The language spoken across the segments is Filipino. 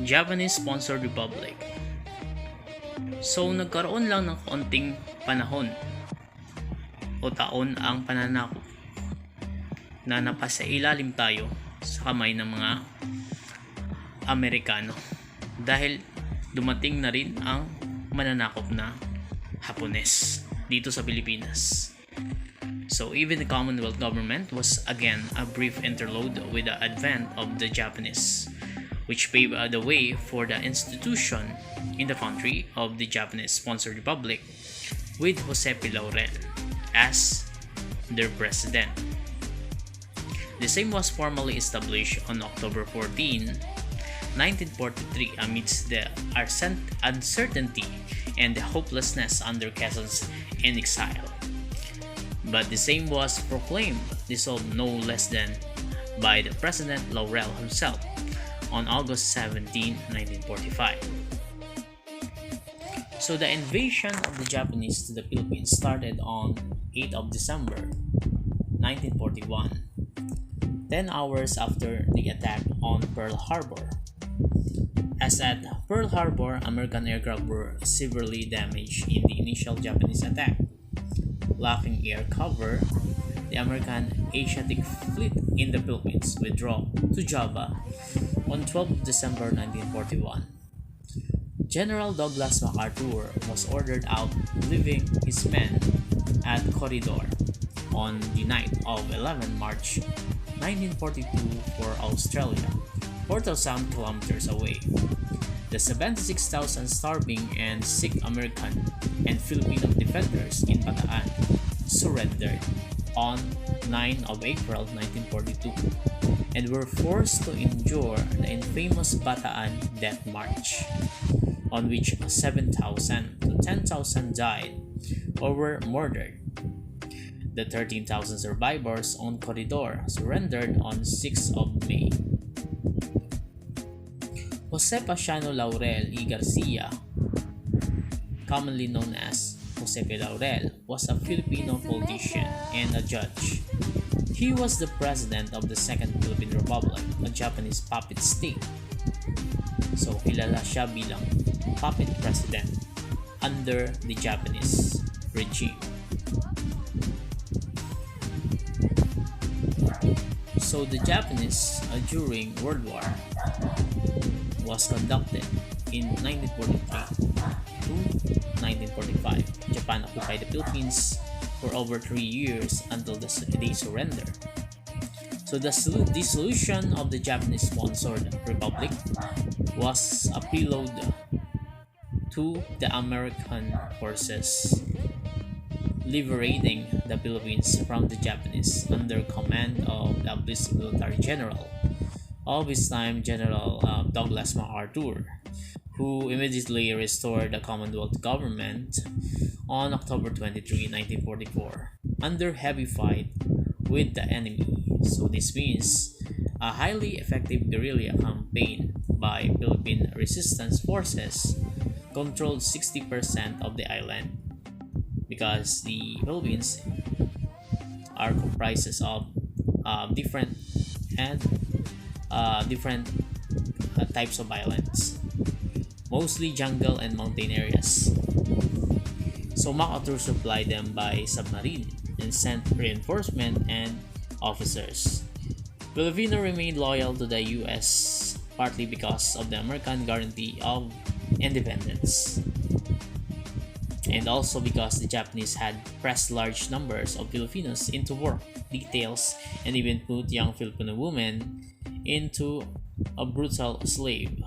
Japanese-sponsored republic. So nagkaroon lang ng konting panahon o taon ang pananakop na napasailalim tayo sa kamay ng mga Amerikano dahil dumating na rin ang mananakop na Hapones dito sa Pilipinas. So even the Commonwealth government was again a brief interlude with the advent of the Japanese, which paved the way for the institution in the country of the Japanese-sponsored republic with Jose P. Laurel as their president. The same was formally established on October 14, 1943 amidst the uncertainty and the hopelessness under Quezon's in exile. But the same was proclaimed dissolved no less than by the President Laurel himself on August 17, 1945. So the invasion of the Japanese to the Philippines started on 8th of December 1941, 10 hours after the attack on Pearl Harbor. As at Pearl Harbor, American aircraft were severely damaged in the initial Japanese attack. Lacking air cover, the American Asiatic Fleet in the Philippines withdrew to Java on 12 December 1941. General Douglas MacArthur was ordered out, leaving his men at Corridor on the night of 11 March 1942 for Australia, 4,000 kilometers away. The 76,000 starving and sick American and Filipino defenders in Bataan surrendered on 9 of April 1942 and were forced to endure the infamous Bataan Death March, on which 7,000 to 10,000 died or were murdered. The 13,000 survivors on Corridor surrendered on 6 of May. Jose Paciano Laurel y Garcia, commonly known as Jose P. Laurel, was a Filipino politician and a judge. He was the president of the Second Philippine Republic, a Japanese puppet state. So kilala siya bilang puppet president under the Japanese regime. So the Japanese during World War was conducted in 1943 to 1945. Japan occupied the Philippines for over 3 years until they surrender. So the dissolution of the Japanese-sponsored republic was a prelude to the American forces liberating the Philippines from the Japanese under command of the military general of his time, General Douglas MacArthur, who immediately restored the Commonwealth government on October 23, 1944, under heavy fight with the enemy. So this means a highly effective guerrilla campaign by Philippine resistance forces controlled 60% of the island, because the Philippines are comprises of different types of islands, mostly jungle and mountain areas. So MacArthur supplied them by submarine and sent reinforcement and officers. Filipino remained loyal to the US partly because of the American guarantee of independence, and also because the Japanese had pressed large numbers of Filipinos into work details and even put young Filipino women into a brutal slave.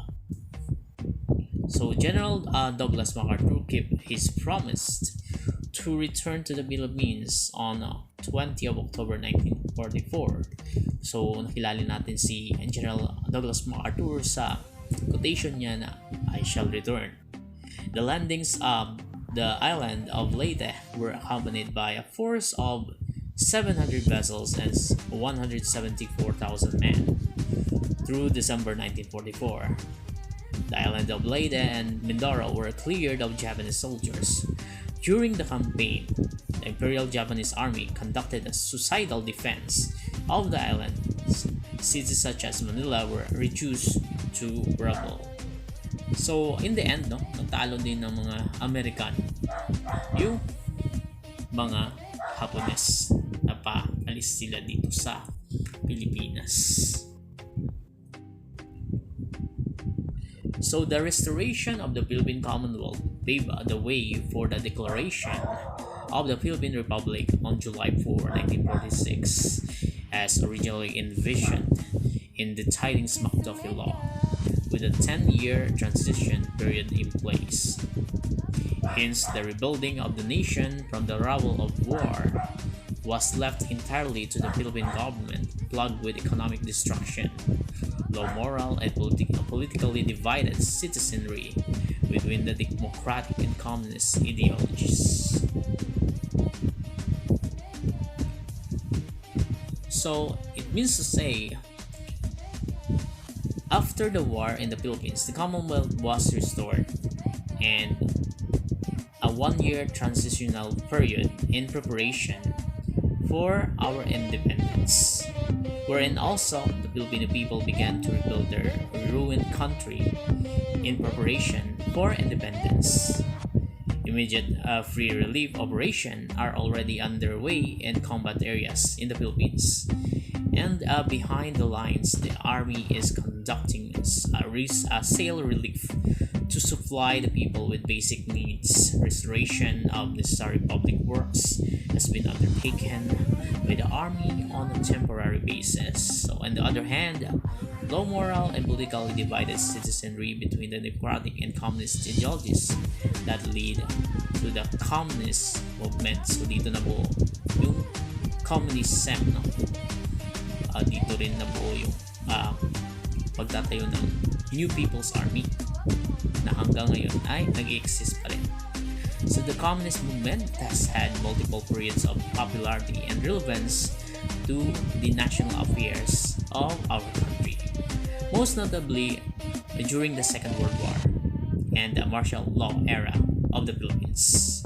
So General Douglas MacArthur kept his promise to return to the Philippines on 20 of October 1944. So nakilala natin si General Douglas MacArthur sa quotation niya na "I shall return." The landings of the island of Leyte were accompanied by a force of 700 vessels and 174,000 men. Through December 1944, the island of Leyte and Mindoro were cleared of Japanese soldiers. During the campaign, the Imperial Japanese Army conducted a suicidal defense of the islands. Cities such as Manila were reduced to rubble. So in the end, no, natalo din ng mga Amerikano yung mga Hapones na paalis sila dito sa Pilipinas. So the restoration of the Philippine Commonwealth paved the way for the declaration of the Philippine Republic on July 4, 1946, as originally envisioned in the Tidings-McDuffie Law, with a 10-year transition period in place. Hence, the rebuilding of the nation from the rubble of war was left entirely to the Philippine government, plagued with economic destruction, low moral and politically divided citizenry between the democratic and communist ideologies. So, it means to say, after the war in the Philippines, the Commonwealth was restored, and a 1-year transitional period in preparation for our independence, wherein also the Filipino people began to rebuild their ruined country in preparation for independence. Immediate free relief operations are already underway in combat areas in the Philippines. And behind the lines, the army is conducting a sale relief to supply the people with basic needs. Restoration of necessary public works has been undertaken by the army on a temporary basis. So, on the other hand, low moral and politically divided citizenry between the democratic and communist ideologies that lead to the communist movement. So, dito na po yung communism, no? Dito rin nabuo yung pagtatayo ng New People's Army na hanggang ngayon ay nag-exist pa rin. So the communist movement has had multiple periods of popularity and relevance to the national affairs of our country, most notably during the Second World War and the martial law era of the Philippines.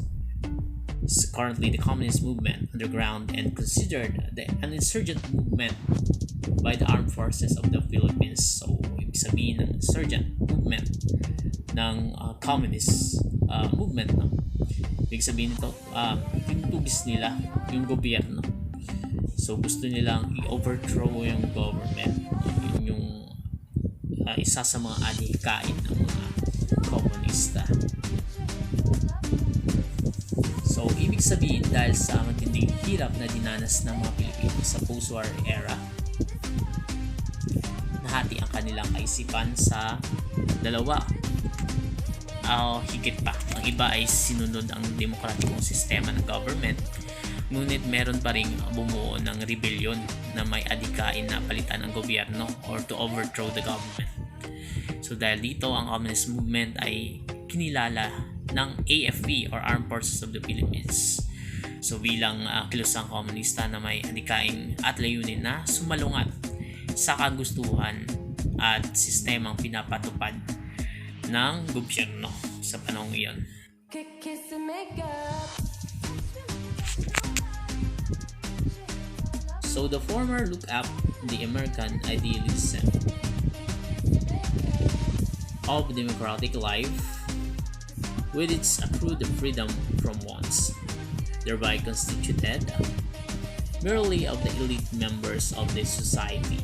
So currently, the communist movement underground and considered an insurgent movement by the armed forces of the Philippines. So, ibig sabihin ng insurgent movement ng communist movement, no? Ibig sabihin nito, pinutugis nila yung gobyerno. So, gusto nilang i-overthrow yung government. Yun yung isa sa mga adhikain ng mga komunista. So, ibig sabihin dahil sa matinding hirap na dinanas ng mga Pilipino sa post-war era, nahati ang kanilang kaisipan sa dalawa higit pa. Ang iba ay sinunod ang demokratikong sistema ng government, ngunit meron pa ring bumuo ng rebellion na may adhikain na palitan ang gobyerno or to overthrow the government. So, dahil dito, ang communist movement ay kinilala ng AFP or Armed Forces of the Philippines. So bilang kilusang komunista na may adhikain at layunin na sumalungat sa kagustuhan at sistemang pinapatupad ng gobyerno sa panahong iyon. So the former look up the American idealism of democratic life with its accrued freedom from wants, thereby constituted merely of the elite members of the society,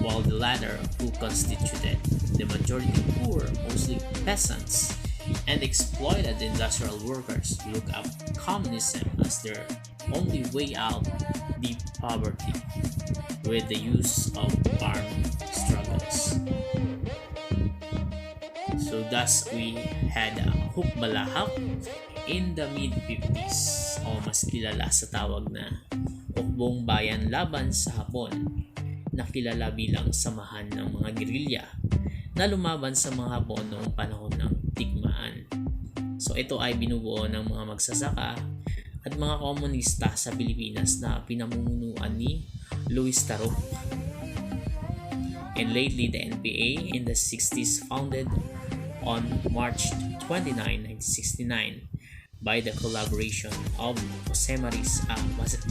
while the latter, who constituted the majority poor, mostly peasants, and exploited industrial workers, look up communism as their only way out the poverty with the use of armed struggles. So thus we had hukbalahap in the mid-50s, o mas kilala sa tawag na Hukbong Bayan laban sa Hapon, na kilala bilang samahan ng mga gerilya na lumaban sa mga Hapon noong panahon ng digmaan. So ito ay binubuo ng mga magsasaka at mga komunista sa Pilipinas na pinamumunuan ni Luis Tarok. And lately, the NPA in the 60s founded on March 29, 1969 by the collaboration of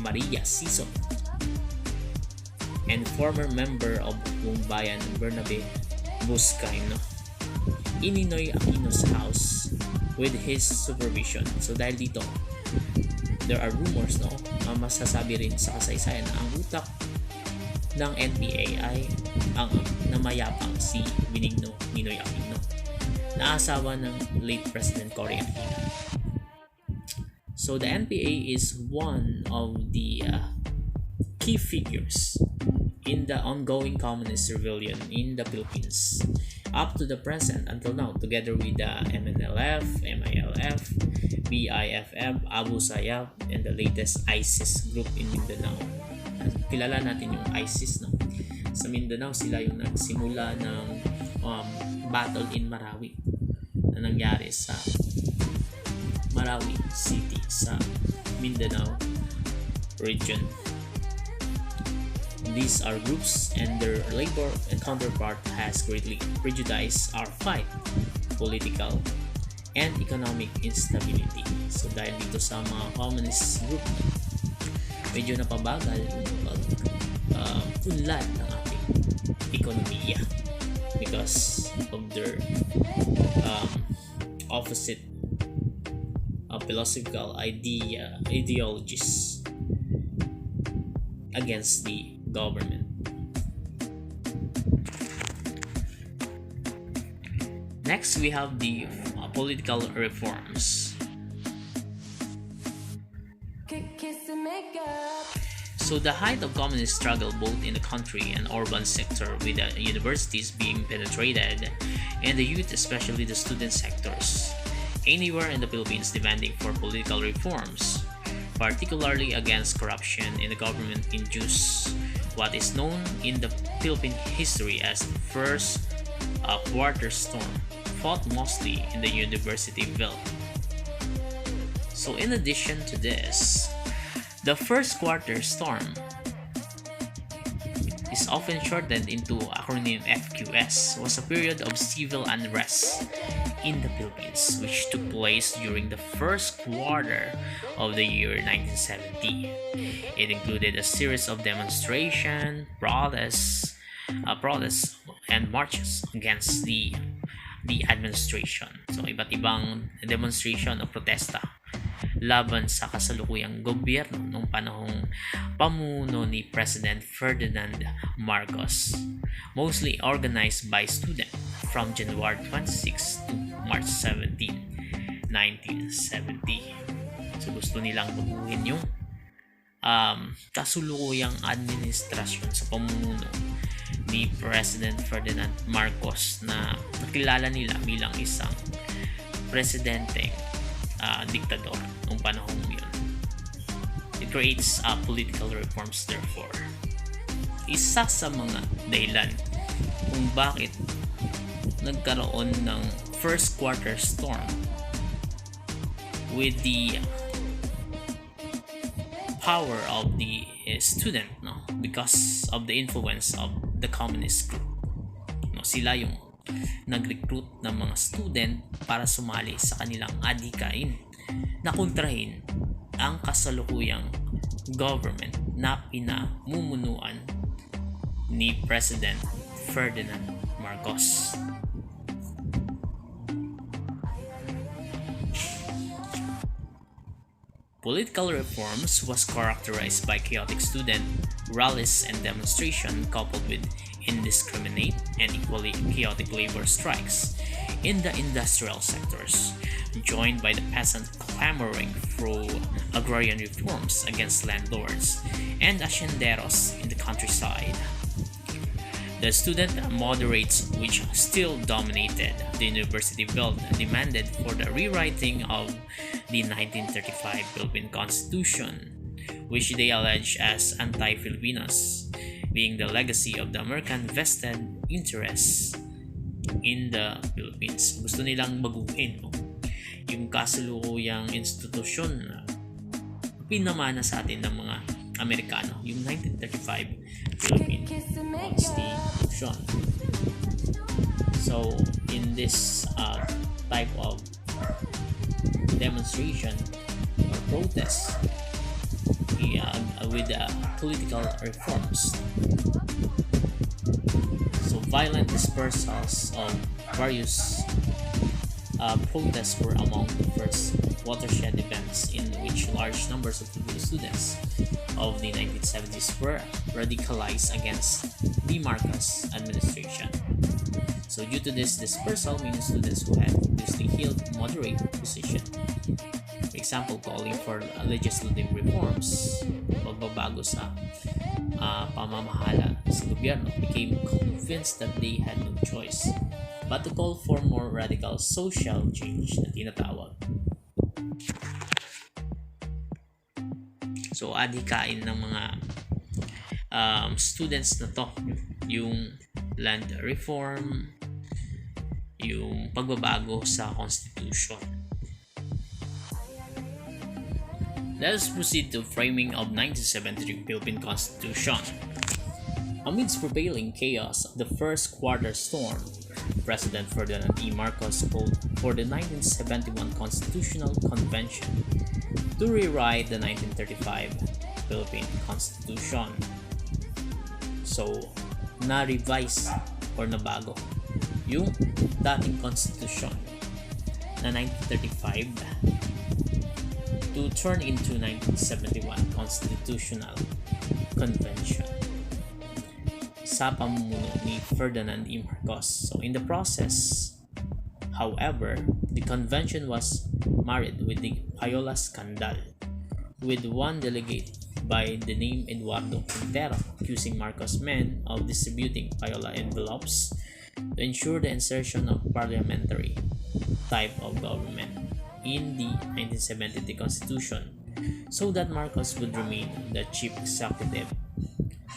Maria Sison and former member of Hukbong Bayan Bernabe Buscaino. in Ninoy Aquino's house with his supervision. So dahil dito, there are rumors, no? Masasabi rin sa kasaysayan na ang utak ng NPA ay ang namayapang si Benigno Ninoy Aquino, na asawa ng late President Cory Aquino. So the NPA is one of the key figures in the ongoing communist rebellion in the Philippines up to the present until now, together with the MNLF, MILF, BIFF, Abu Sayyaf, and the latest ISIS group in Mindanao. Kilala natin yung ISIS, no? Sa Mindanao, sila yung nagsimula ng battle in Marawi na nangyari sa Marawi City sa Mindanao region. These are groups and their labor and counterpart has greatly prejudiced our fight, political and economic instability. So dahil dito sa mga communist group, medyo napabagal ang unlad ng ating ekonomiya because of their opposite philosophical ideologies against the government. Next, we have the political reforms. So the height of communist struggle both in the country and urban sector, with the universities being penetrated and the youth, especially the student sectors, anywhere in the Philippines demanding for political reforms, particularly against corruption in the government-induced what is known in the Philippine history as the first quarter storm, fought mostly in the university belt. So in addition to this, the first quarter storm is often shortened into acronym FQS, was a period of civil unrest in the Philippines which took place during the first quarter of the year 1970. It included a series of demonstrations, protests, and marches against the administration. So iba't ibang demonstration o protesta laban sa kasalukuyang gobyerno noong panahong pamuno ni President Ferdinand Marcos, mostly organized by students from January 26 to March 17, 1970. So gusto nilang baguhin yung kasulukuyang administrasyon sa pamumuno ni President Ferdinand Marcos na nakilala nila bilang isang presidenteng diktador noong panahon yun. It creates political reforms therefore. Isa sa mga dahilan kung bakit nagkaroon ng first quarter storm with the power of the student, no, because of the influence of the communist group, no, sila yung nag-recruit ng mga student para sumali sa kanilang adhikain na kontrahin ang kasalukuyang government na pinamumunuan ni President Ferdinand Marcos. Political reforms was characterized by chaotic student rallies and demonstration coupled with indiscriminate and equally chaotic labor strikes in the industrial sectors, joined by the peasant clamoring for agrarian reforms against landlords and hacienderos in the countryside. The student moderates, which still dominated the university belt, demanded for the rewriting of the 1935 Philippine Constitution, which they allege as anti-Filipinos, being the legacy of the American vested interests in the Philippines. Gusto nilang baguhin yung kasalukuyang institusyon na pinamana sa atin ng mga Amerikano, yung 1935 Philippine Constitution. So in this type of demonstration or protest with political reforms, so violent dispersals of various protests were among the first watershed events in which large numbers of Filipino students of the 1970s were radicalized against the Marcos administration. So due to this dispersal, many students who had previously held moderate position, for example, calling for legislative reforms, pagbabago sa pamamahala sa gobyerno, became convinced that they had no choice but to call for more radical social change na tinatawag. So adhikain ng mga students na to yung land reform, yung pagbabago sa constitution. Let us proceed to framing of 1973 Philippine Constitution. Amidst prevailing chaos of the first quarter storm, President Ferdinand E. Marcos called for the 1971 Constitutional Convention to rewrite the 1935 Philippine Constitution. So, na-revise or nabago yung dating Constitution na 1935 to turn into 1971 Constitutional Convention sa pamumuno ni Ferdinand E. Marcos. So in the process, however, the convention was marred with the Payola scandal, with one delegate by the name Eduardo Quintero accusing Marcos men of distributing Payola envelopes to ensure the insertion of parliamentary type of government in the 1973 Constitution so that Marcos would remain the chief executive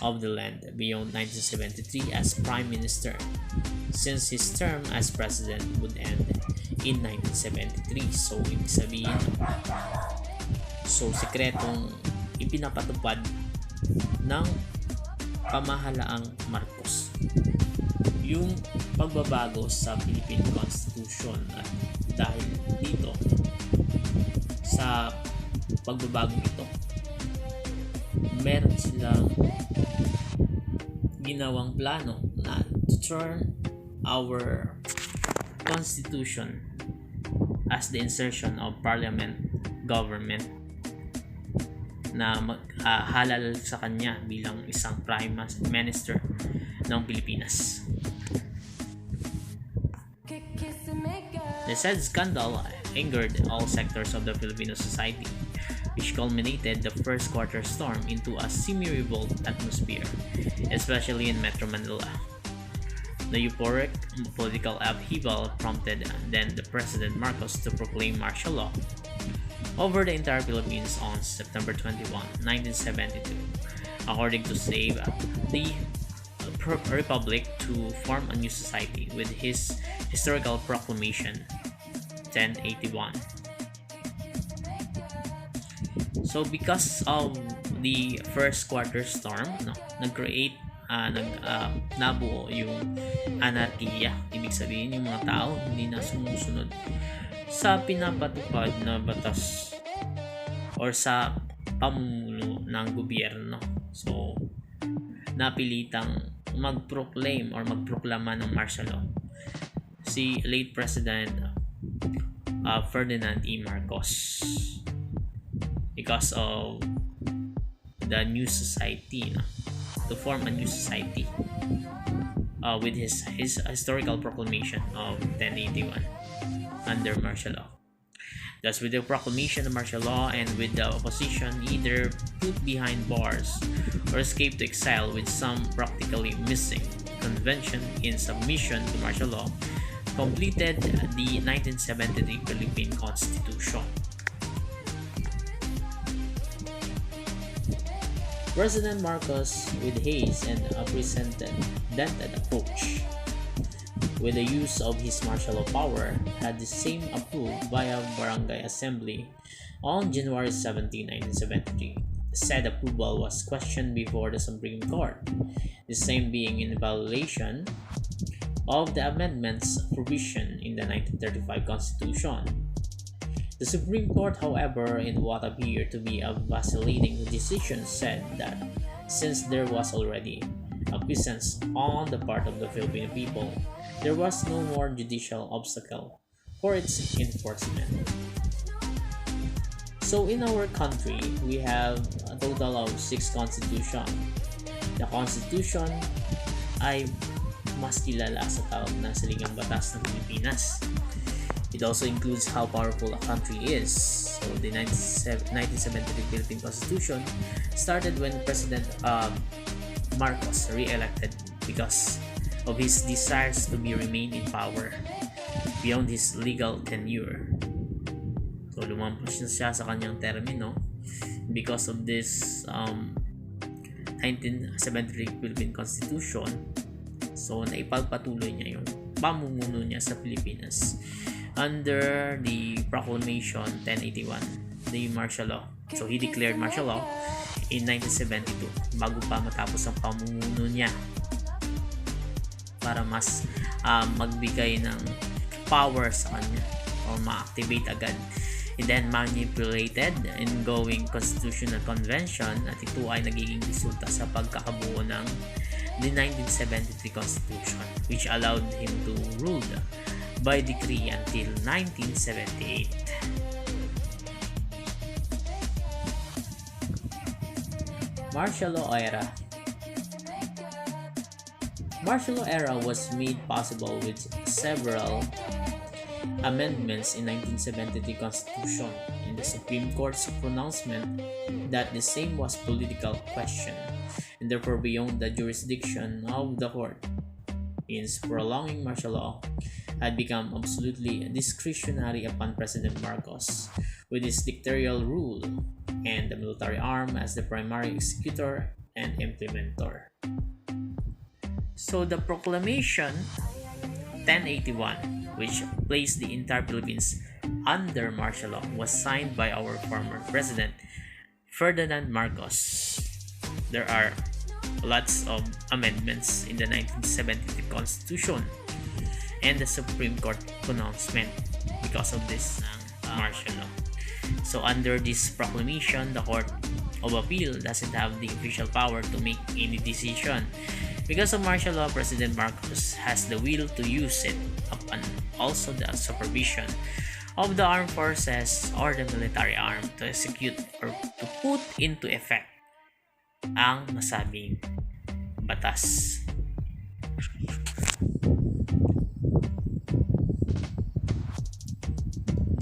of the land beyond 1973 as Prime Minister, since his term as President would end in 1973. So, ibig sabihin, sekretong ipinapatupad ng pamahalaang Marcos yung pagbabago sa Philippine Constitution, at dahil dito sa pagbabagong ito, meron silang ginawang plano na to turn our constitution as the insertion of parliament government na halal sa kanya bilang isang prime minister ng Pilipinas. The said scandal angered all sectors of the Filipino society, which culminated the first quarter storm into a semi-revolt atmosphere, especially in Metro Manila. The euphoric political upheaval prompted then the President Marcos to proclaim martial law over the entire Philippines on September 21, 1972, according to save the Republic to form a new society with his historical Proclamation 1081. So because of the first quarter storm, nag-create nabuo yung anarkiya. Ibig sabihin yung mga tao hindi na sumusunod sa pinapatupad na batas or sa pamumuno ng gobyerno. So napilitang mag-proclaim or magproklama ng martial law si late President Ferdinand E. Marcos because of the new society, to form a new society with his historical proclamation of 1081 under martial law. Thus, with the proclamation of martial law and with the opposition either put behind bars or escaped to exile, with some practically missing, convention in submission to martial law completed the 1973 Philippine Constitution. President Marcos, with haste and unprecedented approach, with the use of his martial law power, had the same approved by a barangay assembly on January 17, 1973. Said approval was questioned before the Supreme Court, the same being in violation of the amendments provision in the 1935 Constitution. The Supreme Court, however, in what appeared to be a vacillating decision, said that since there was already acquiescence on the part of the Filipino people, there was no more judicial obstacle for its enforcement. So in our country, we have a total of 6 constitution. The constitution ay mas kilala sa tawag na saligang batas ng Pilipinas. It also includes how powerful a country is. So the 1973 Philippine Constitution started when President Marcos re-elected because of his desires to remain in power beyond his legal tenure. So lumampas na siya sa kanyang termino because of this 1973 Philippine Constitution. So naipagpatuloy niya yung pamumuno niya sa Pilipinas under the Proclamation 1081, the martial law. So he declared martial law in 1972 bago pa matapos ang pamumuno niya para mas magbigay ng power sa kanya o ma-activate agad. He then manipulated going constitutional convention at ito ay nagiging resulta sa pagkakabuo ng the 1973 Constitution, which allowed him to rule by decree until 1978. Martial law era. Martial law era was made possible with several amendments in 1973 Constitution and the Supreme Court's pronouncement that the same was political question and therefore beyond the jurisdiction of the court. Hence, prolonging martial law had become absolutely discretionary upon President Marcos, with his dictatorial rule and the military arm as the primary executor and implementer. So the Proclamation 1081, which placed the entire Philippines under martial law, was signed by our former President Ferdinand Marcos. There are lots of amendments in the 1973 Constitution and the Supreme Court pronouncement because of this martial law. So under this proclamation, the Court of Appeal doesn't have the official power to make any decision. Because of martial law, President Marcos has the will to use it upon also the supervision of the armed forces or the military arm to execute or to put into effect ang nasabing batas.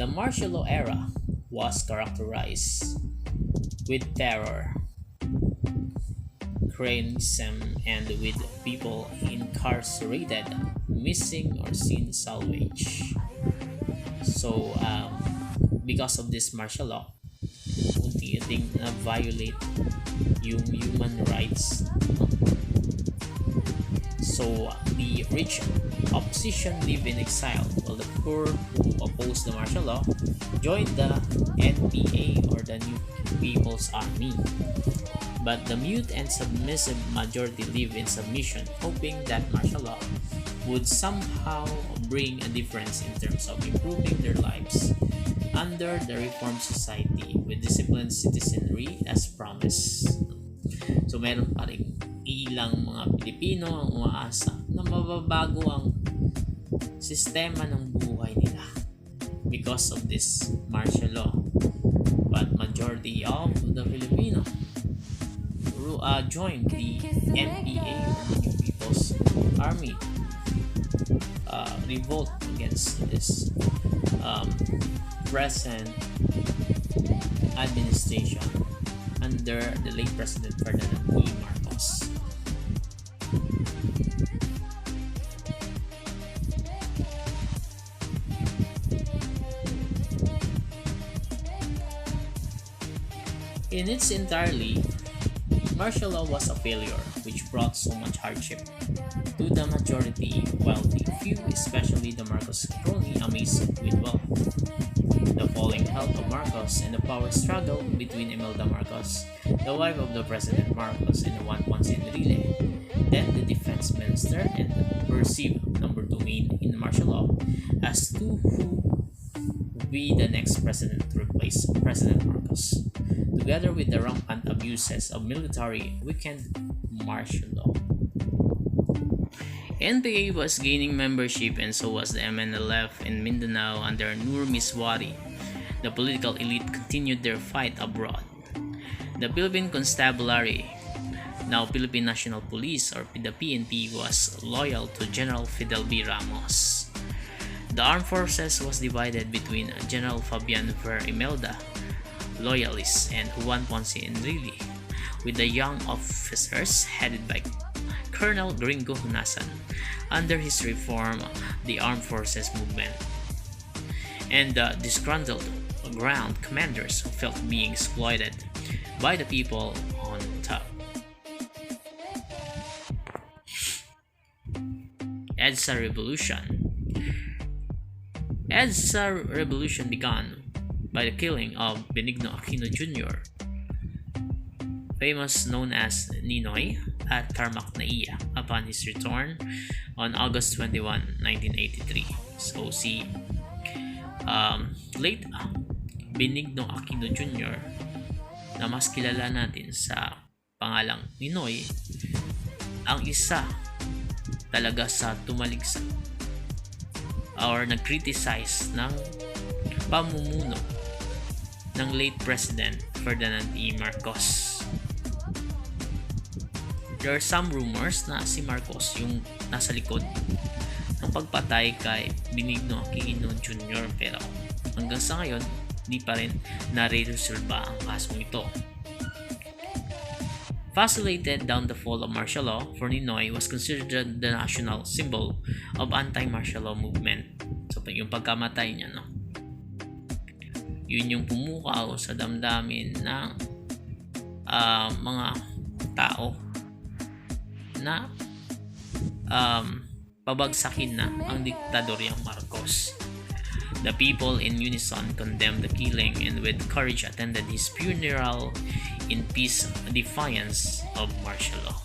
The martial law era was characterized with terror, cronyism, and with people incarcerated, missing, or seen salvage. So, because of this martial law, unti-unting na-violate yung human rights. So, the rich opposition live in exile, while the poor who oppose the martial law joined the NPA or the New People's Army. But the mute and submissive majority live in submission, hoping that martial law would somehow bring a difference in terms of improving their lives under the reformed society with disciplined citizenry as promised. So meron pa rin ilang mga Pilipino ang umaasa na mababago ang sistema ng buhay nila because of this martial law. But majority of the Filipino joined the NPA, the New People's Army, revolt against this present administration under the late President Ferdinand E. Marcos. In its entirety, martial law was a failure which brought so much hardship to the majority, while the few, especially the Marcos crony, amazed with wealth. The falling health of Marcos and the power struggle between Imelda Marcos, the wife of the President Marcos, and the one Ponce Enrile, then the defense minister, and perceived number 2 main in martial law as to who would be the next president to replace President Marcos, together with the rampant abuses of military weakened martial law. NPA was gaining membership and so was the MNLF in Mindanao under Nur Miswari. The political elite continued their fight abroad. The Philippine Constabulary, now Philippine National Police or the PNP, was loyal to General Fidel B. Ramos. The armed forces was divided between General Fabian Ver Imelda, loyalists, and Juan Ponce Enrile, with the young officers headed by Colonel Gringo Hunasan under his reform, the armed forces movement, and the disgruntled ground commanders who felt being exploited by the people on top. EDSA Revolution. EDSA Revolution began by the killing of Benigno Aquino Jr., famous known as Ninoy, at Tarmac Naiya upon his return on August 21, 1983. So si late Benigno Aquino Jr. na mas kilala natin sa pangalang Ninoy, ang isa talaga sa tumaliksa or nag-criticize ng pamumuno ng late President Ferdinand E. Marcos. There are some rumors na si Marcos yung nasa likod ng pagpatay kay Benigno Aquino Jr. pero hanggang sa ngayon, di pa rin nare-resolba ang kasong ito. Facilitated down the fall of martial law, for Ninoy was considered the national symbol of anti-martial law movement. So yung pagkamatay niya, no? Yun yung pumukaw sa damdamin ng mga tao na pabagsakin na ang diktadoryang Marcos. The people in unison condemned the killing and with courage attended his funeral in peace defiance of martial law.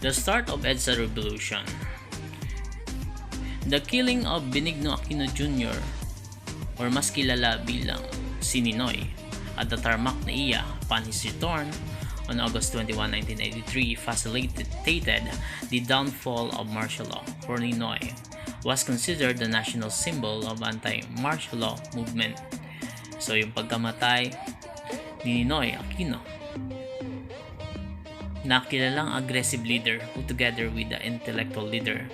The start of EDSA Revolution. The killing of Benigno Aquino Jr. or mas kilala bilang si Ninoy at the Tarmac Naiya upon his return on August 21, 1983 facilitated the downfall of martial law. For Ninoy was considered the national symbol of anti-martial law movement. So yung pagkamatay ni Ninoy Aquino, na kilalang aggressive leader who together with the intellectual leader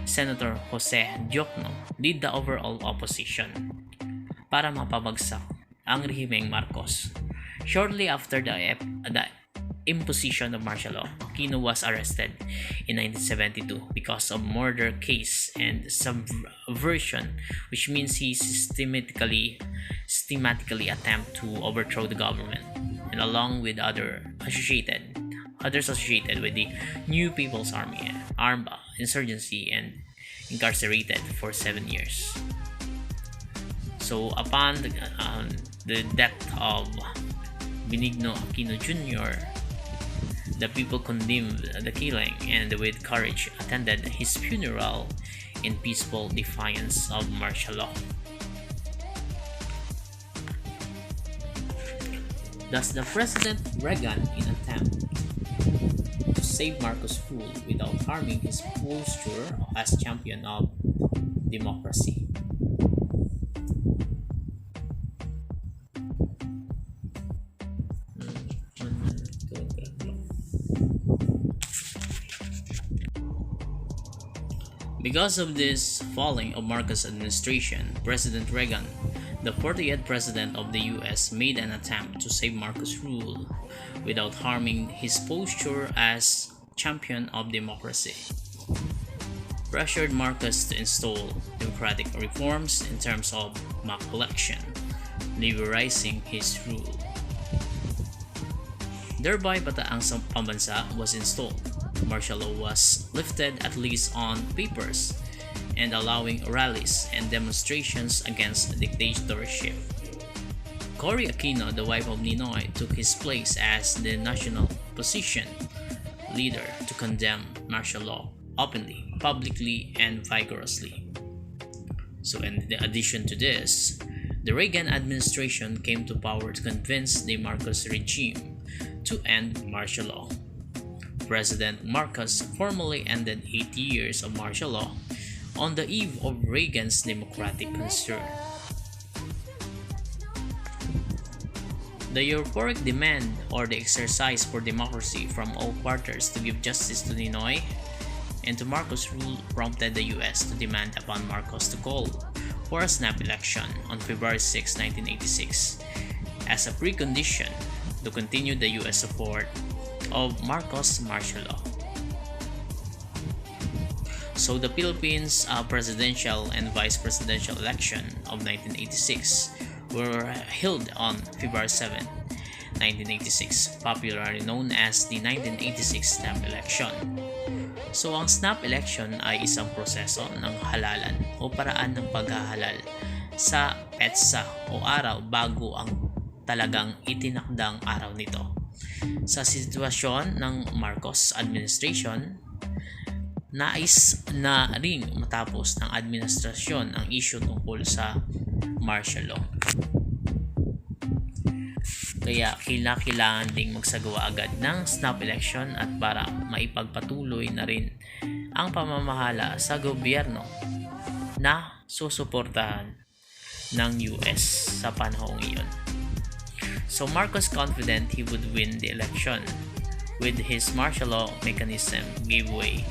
Senator Jose Diokno lead the overall opposition para mapabagsak ang rehimeng Marcos. Shortly after the imposition of martial law, Aquino was arrested in 1972 because of murder case and subversion, which means he systematically attempt to overthrow the government, and along with others associated with the New People's Army, armed insurgency, and incarcerated for 7 years. So upon the death of Benigno Aquino Jr., the people condemned the killing and with courage attended his funeral in peaceful defiance of martial law. Thus, the President Reagan, in attempt to save Marcos' rule without harming his posture as champion of democracy. Because of this falling of Marcos' administration, President Reagan, the 40th President of the US, made an attempt to save Marcos' rule without harming his posture as champion of democracy. Pressured Marcos to install democratic reforms in terms of mock election, liberalizing his rule. Thereby, pataang pambansa was installed. Martial law was lifted at least on papers and allowing rallies and demonstrations against dictatorship. Cory Aquino, the wife of Ninoy, took his place as the national opposition leader to condemn martial law openly, publicly, and vigorously. So in addition to this, the Reagan administration came to power to convince the Marcos regime to end martial law. President Marcos formally ended 80 years of martial law on the eve of Reagan's democratic concern. The euphoric demand or the exercise for democracy from all quarters to give justice to Ninoy and to Marcos' rule prompted the US to demand upon Marcos to call for a snap election on February 6, 1986 as a precondition to continue the US support of Marcos' martial law. So the Philippines presidential and vice presidential election of 1986 were held on February 7, 1986, popularly known as the 1986 snap election. So ang snap election ay isang proseso ng halalan o paraan ng paghahalal sa petsa o araw bago ang talagang itinakdang araw nito. Sa sitwasyon ng Marcos administration, nais na ring matapos ng administrasyon ang issue tungkol sa martial law. Kaya kailangan ding magsagawa agad ng snap election at para maipagpatuloy na rin ang pamamahala sa gobyerno na susuportahan ng US sa panahong iyon. So Marcos confident he would win the election with his martial law mechanism gave way.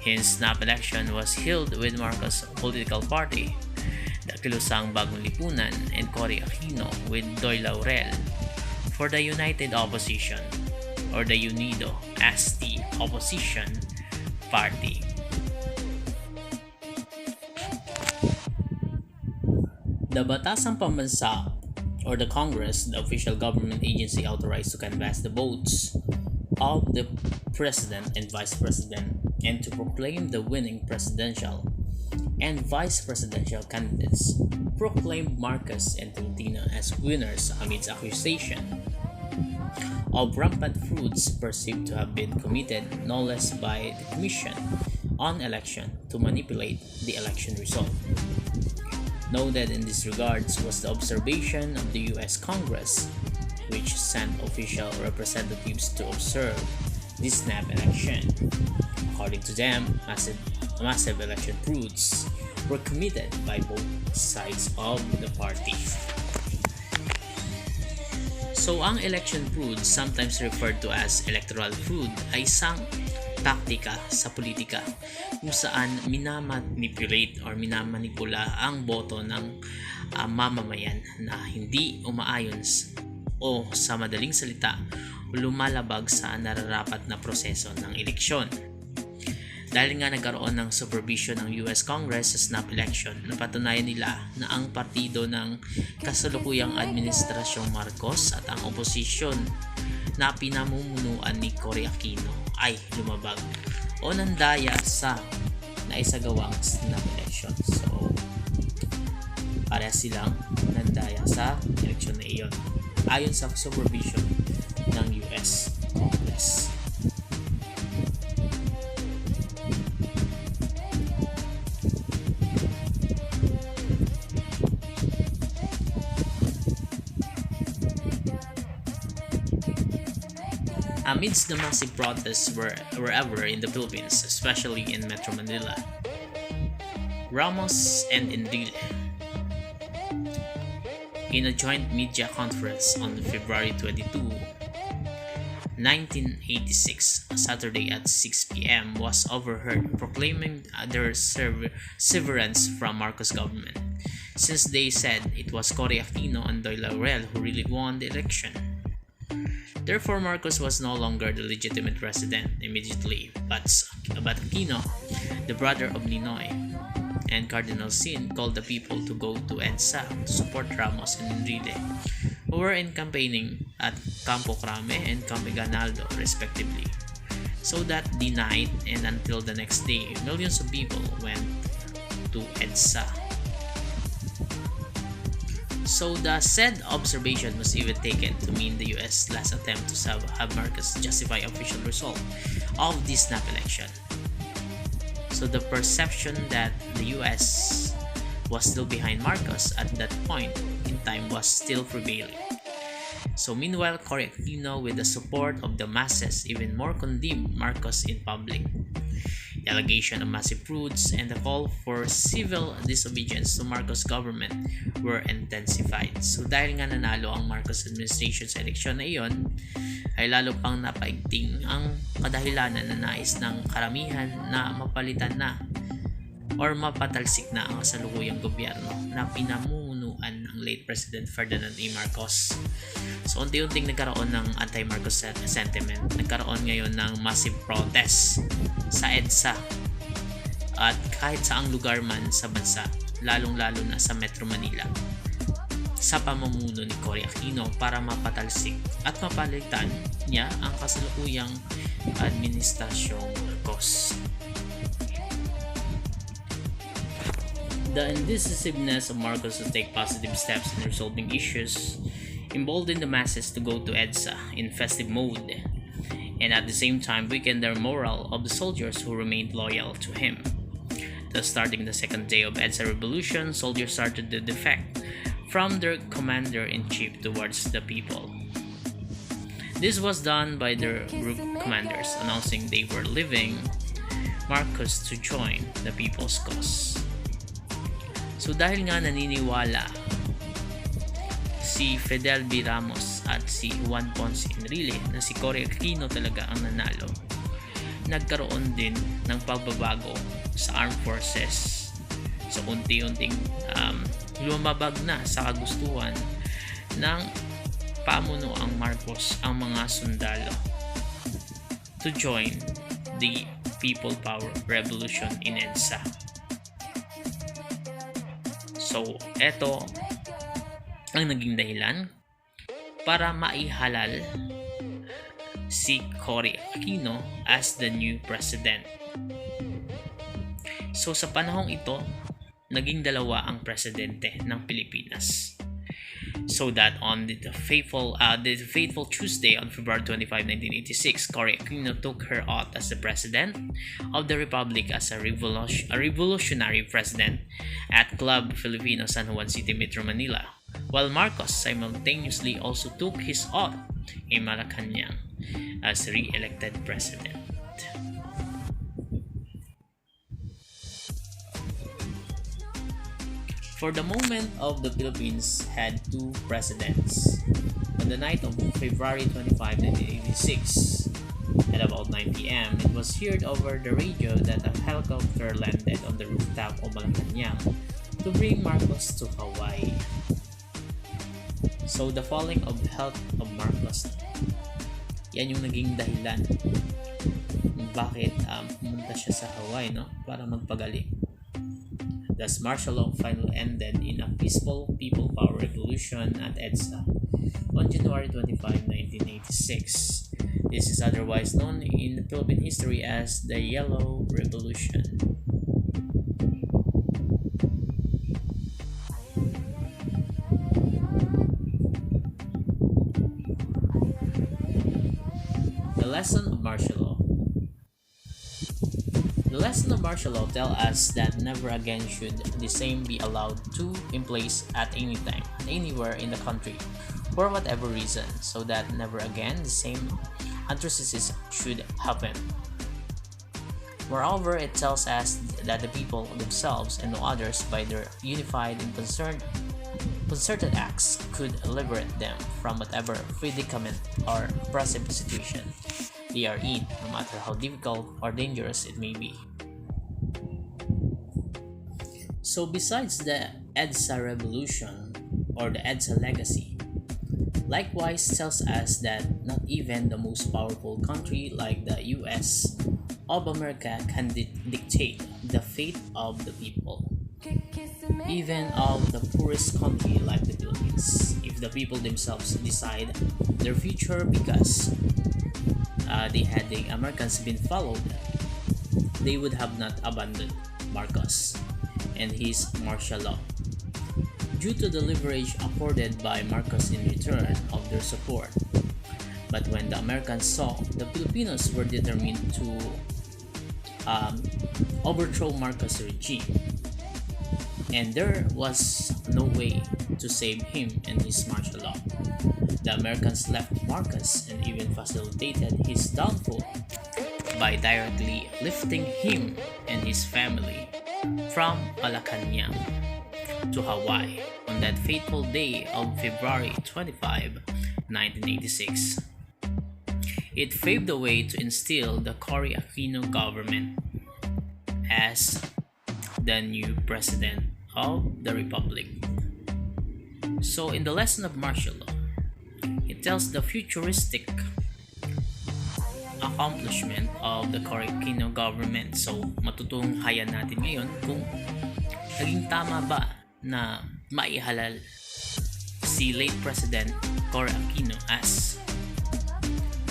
His snap election was held with Marcos' political party, the Kilusang Bagong Lipunan, and Cory Aquino with Doy Laurel for the United Opposition or the UNIDO as the opposition party. The Batasang Pambansa or the Congress, the official government agency authorized to canvass the votes of the president and vice president and to proclaim the winning presidential and vice presidential candidates, proclaimed Marcos and Tolentino as winners amidst accusation of rampant frauds perceived to have been committed no less by the Commission on Election to manipulate the election result. Noted in this regards was the observation of the US Congress, which sent official representatives to observe the snap election. According to them, massive election frauds were committed by both sides of the party. So ang election fraud, sometimes referred to as electoral fraud, ay isang taktika sa politika kung saan minamanipulate or minamanipula ang boto ng mamamayan na hindi umaayon o sa madaling salita lumalabag sa nararapat na proseso ng eleksyon. Dahil nga nagkaroon ng supervision ng US Congress sa snap election, napatunayan nila na ang partido ng kasalukuyang administrasyong Marcos at ang oposisyon na pinamumunuan ni Cory Aquino ay lumabag o nandaya sa naisagawang snap election. So, para silang nandaya sa eleksyon na iyon ayon sa supervision ng US Congress. Amidst the massive protests wherever in the Philippines, especially in Metro Manila, Ramos and Enrile, in a joint media conference on February 22, 1986, Saturday at 6 p.m. was overheard proclaiming their severance from Marcos government, since they said it was Cory Aquino and Doy Laurel who really won the election. Therefore, Marcos was no longer the legitimate president immediately, but Aquino, the brother of Ninoy, and Cardinal Sin called the people to go to EDSA to support Ramos and Enrile, who were in campaigning at Campo Crame and Campo Ganaldo respectively. So that the night and until the next day, millions of people went to EDSA. So the said observation was even taken to mean the US last attempt to have Marcos justify official result of this snap election. So the perception that the US was still behind Marcos at that point in time was still prevailing. So meanwhile, Cory Aquino, with the support of the masses, even more condemned Marcos in public. The allegation of massive frauds and the call for civil disobedience to Marcos government were intensified. So dahil nga nanalo ang Marcos administration sa eleksyon na iyon, ay lalo pang napaigting ang kadahilanan na nais ng karamihan na mapalitan na or mapatalsik na ang kasalukuyang gobyerno na pinamunuan ng late President Ferdinand A. Marcos. So unti-unting nagkaroon ng anti-Marcos sentiment. Nagkaroon ngayon ng massive protest sa EDSA at kahit saang lugar man sa bansa, lalong-lalo na sa Metro Manila, sa pamumuno ni Cory Aquino para mapatalsik at mapalitan niya ang kasalukuyang administrasyong Marcos. The indecisiveness of Marcos to take positive steps in resolving issues emboldened the masses to go to EDSA in festive mode, and at the same time weakened the morale of the soldiers who remained loyal to him. Thus, starting the second day of EDSA revolution, soldiers started to defect from their commander-in-chief towards the people. This was done by their group commanders announcing they were leaving Marcos to join the people's cause. So dahil nga naniniwala si Fidel B. Ramos at si Juan Ponce Enrile na si Cory Aquino talaga ang nanalo, nagkaroon din ng pagbabago sa armed forces. So unti-unting lumabag na sa kagustuhan ng pamuno ang Marcos ang mga sundalo to join the People Power Revolution in EDSA. So, eto ang naging dahilan para maihalal si Cory Aquino as the new president. So, sa panahong ito, naging dalawa ang presidente ng Pilipinas. So that on the fateful Tuesday on February 25, 1986, Cory Aquino took her oath as the President of the Republic as a revolutionary president at Club Filipino, San Juan City, Metro Manila, while Marcos simultaneously also took his oath in Malacanang as re-elected president. For the moment of the Philippines had two presidents. On the night of February 25, 1986, at about 9 p.m., it was heard over the radio that a helicopter landed on the rooftop of Malacanang to bring Marcos to Hawaii. So the falling of health of Marcos, yan yung naging dahilan bakit pumunta siya sa Hawaii, no? Para magpagaling. Thus, martial law finally ended in a peaceful people power revolution at EDSA on January 25, 1986. This is otherwise known in the Philippine history as the Yellow Revolution. The lesson of martial law. The lesson of martial law tells us that never again should the same be allowed to in place at any time, anywhere in the country, for whatever reason, so that never again the same atrocities should happen. Moreover, it tells us that the people themselves and no others, by their unified and concerted acts, could liberate them from whatever predicament or oppressive situation they are in, no matter how difficult or dangerous it may be. So besides the EDSA revolution or the EDSA legacy, likewise tells us that not even the most powerful country like the US of America can dictate the fate of the people. Even of the poorest country like the Philippines, if the people themselves decide their future because the Americans been followed, they would have not abandoned Marcos and his martial law due to the leverage afforded by Marcos in return of their support. But when the Americans saw the Filipinos were determined to overthrow Marcos' regime, and there was no way to save him and his martial law, The Americans left Marcos and even facilitated his downfall by directly lifting him and his family from Malacanang to Hawaii on that fateful day of February 25, 1986. It paved the way to instill the Cory Aquino government as the new president of the Republic. So in the lesson of martial law, it tells the futuristic accomplishment of the Cory Aquino government. So matutunghayan natin ngayon kung naging tama ba na maihalal si late President Cory Aquino as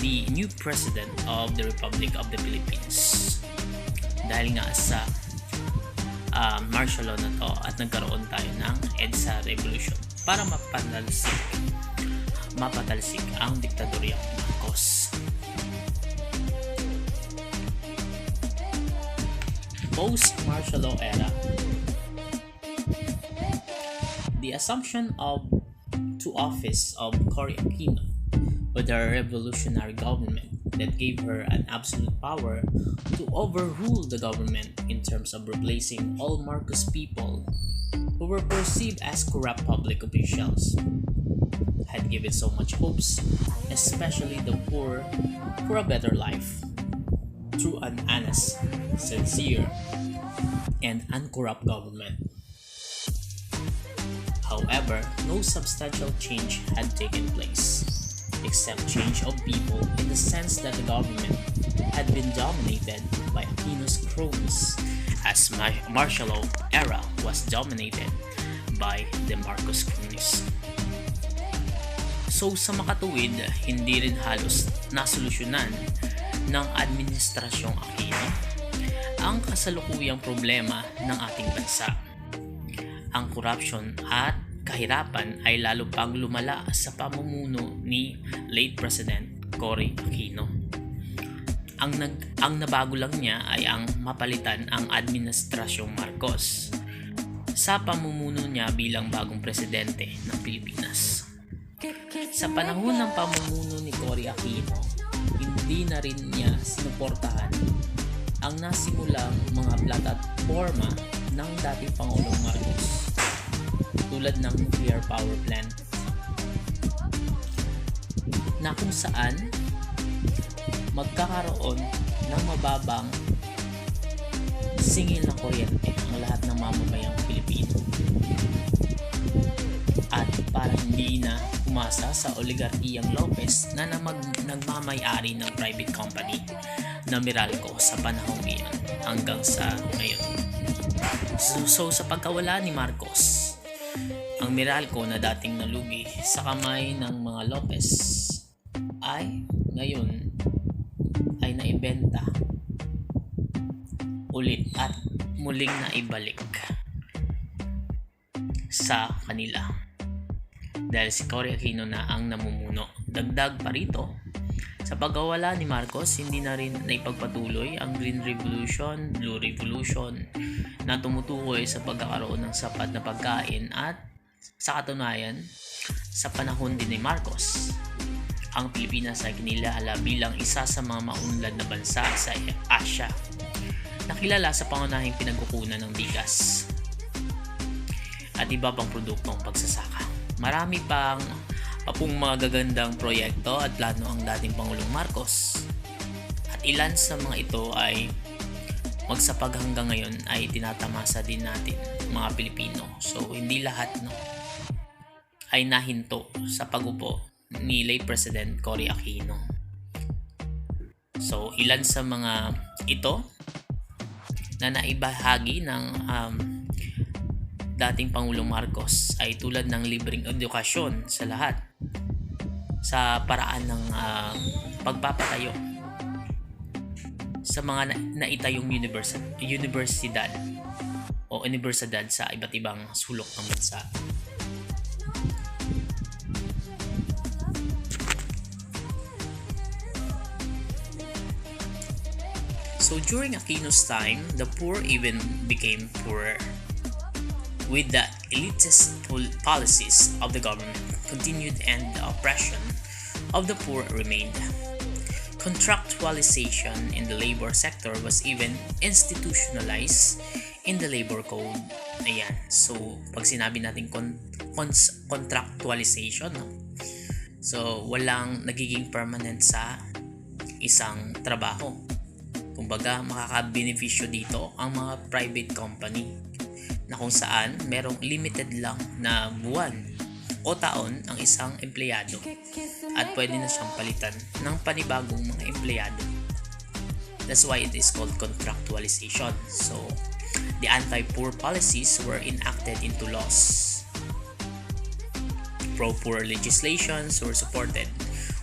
the new president of the Republic of the Philippines. Dahil nga sa martial law na to at nagkaroon tayo ng EDSA Revolution para mapatalsik ang diktadoryang Marcos. Post-martial law era. The assumption to office of Cory Aquino with her revolutionary government that gave her an absolute power to overrule the government in terms of replacing all Marcos people who were perceived as corrupt public officials had given so much hopes, especially the poor, for a better life through an honest, sincere, and uncorrupt government. However, no substantial change had taken place, except change of people in the sense that the government had been dominated by Aquino's cronies, as martial law era was dominated by the Marcos cronies. So sa makatuwid, hindi rin halos nasolusyonan ng Administrasyong Aquino ang kasalukuyang problema ng ating bansa. Ang corruption at kahirapan ay lalo pang lumala sa pamumuno ni late President Cory Aquino. Ang nabago lang niya ay ang mapalitan ang Administrasyong Marcos sa pamumuno niya bilang bagong presidente ng Pilipinas. Sa panahon ng pamumuno ni Cory Aquino, hindi na rin niya sinuportahan ang nasimulang mga plataforma ng dating Pangulong Marcos tulad ng nuclear power plant na kung saan magkakaroon ng mababang singil na kuryente ang lahat ng mamamayang Pilipino at para hindi na umasa sa oligarkiyang Lopez na nagmamay-ari ng private company na Meralco sa panahong iyon hanggang sa ngayon. So sa pagkawala ni Marcos, ang Meralco na dating nalugi sa kamay ng mga Lopez ay ngayon ay naibenta ulit at muling naibalik sa kanila dahil si Cory Aquino na ang namumuno. Dagdag pa rito, sa pagkawala ni Marcos, hindi na rin naipagpatuloy ang Green Revolution, Blue Revolution na tumutukoy sa pagkakaroon ng sapat na pagkain at sa katunayan, sa panahon din ni Marcos, ang Pilipinas ay kinilala bilang isa sa mga maunlad na bansa sa Asia, nakilala sa pangunahing pinagkukunan ng bigas at iba pang produktong pagsasaka. Marami pang mga gagandang proyekto at plano ang dating Pangulong Marcos at ilan sa mga ito ay magsapag hanggang ngayon ay tinatamasa din natin mga Pilipino. So hindi lahat ay nahinto sa pagupo ni late President Cory Aquino. So ilan sa mga ito na naibahagi ng dating Pangulong Marcos ay tulad ng libreng edukasyon sa lahat sa paraan ng pagpapatayo sa mga naitayong universidad o universidad sa iba't ibang sulok ng bansa. So during Aquino's time, the poor even became poorer. With the elitist policies of the government continued and the oppression of the poor remained. Contractualization in the labor sector was even institutionalized in the labor code. Ayan. So, pag sinabi natin contractualization, no? So, walang nagiging permanent sa isang trabaho. Kumbaga, makakabenepisyo dito ang mga private company na kung saan merong limited lang na buwan o taon ang isang empleyado at pwede na siyang palitan ng panibagong mga empleyado. That's why it is called contractualization. So, the Anti-Poor Policies were enacted into laws. Pro-poor legislations were supported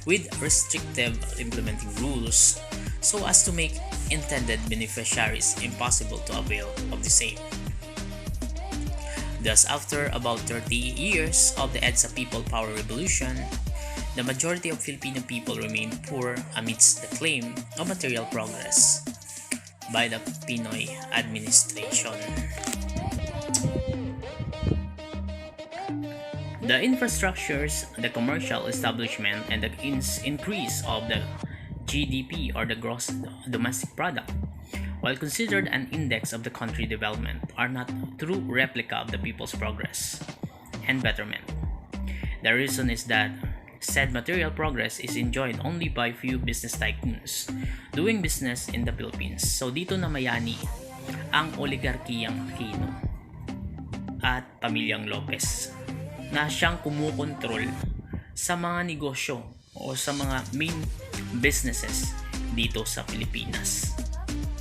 with restrictive implementing rules so as to make intended beneficiaries impossible to avail of the same. Thus, after about 30 years of the EDSA People Power Revolution, the majority of Filipino people remained poor amidst the claim of material progress by the Pinoy administration. The infrastructures, the commercial establishment, and the increase of the GDP or the gross domestic product, while considered an index of the country development, are not true replica of the people's progress and betterment. The reason is that said material progress is enjoyed only by few business tycoons doing business in the Philippines. So dito namayani ang oligarkiyang Aquino at pamilyang Lopez na siyang kumukontrol sa mga negosyo o sa mga main businesses dito sa Pilipinas,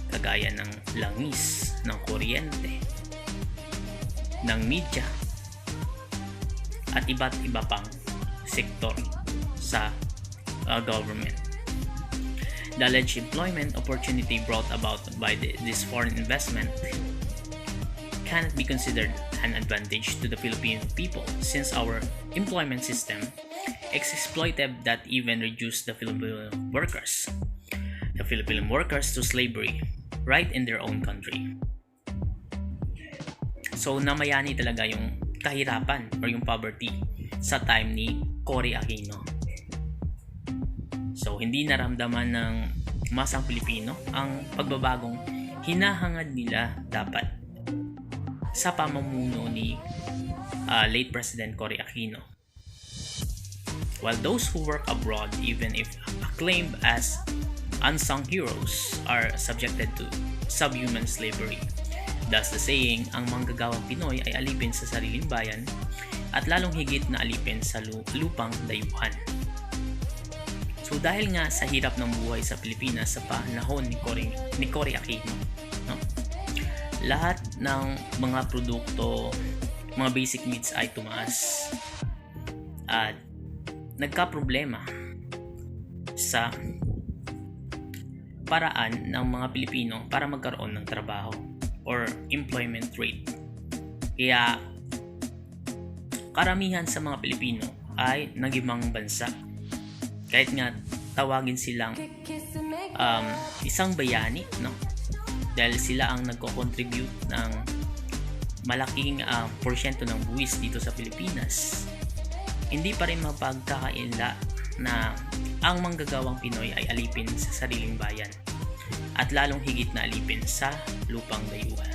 kagaya ng langis, ng kuryente, ng media at iba't iba pang sektor sa government. The alleged employment opportunity brought about by this foreign investment cannot be considered an advantage to the Philippine people since our employment system is exploitative that even reduced the Filipino workers to slavery right in their own country. So namayani talaga yung kahirapan or yung poverty sa time ni Cory Aquino. So hindi naramdaman ng masang Pilipino ang pagbabagong hinahangad nila dapat sa pamumuno ni late President Cory Aquino. While those who work abroad, even if acclaimed as unsung heroes, are subjected to subhuman slavery. Thus the saying, ang manggagawang Pinoy ay alipin sa sariling bayan at lalong higit na alipin sa lupang dayuhan. So dahil nga sa hirap ng buhay sa Pilipinas sa panahon ni Cory Aquino, no? Lahat ng mga produkto, mga basic needs ay tumaas at nagka-problema sa paraan ng mga Pilipino para magkaroon ng trabaho or employment rate. Kaya karamihan sa mga Pilipino ay nag-ibang bansa. Kahit nga tawagin silang isang bayani, no? Dahil sila ang nagko-contribute ng malaking porsyento ng buwis dito sa Pilipinas, hindi pa rin mapagkakaila na ang manggagawang Pinoy ay alipin sa sariling bayan at lalong higit na alipin sa lupang dayuhan.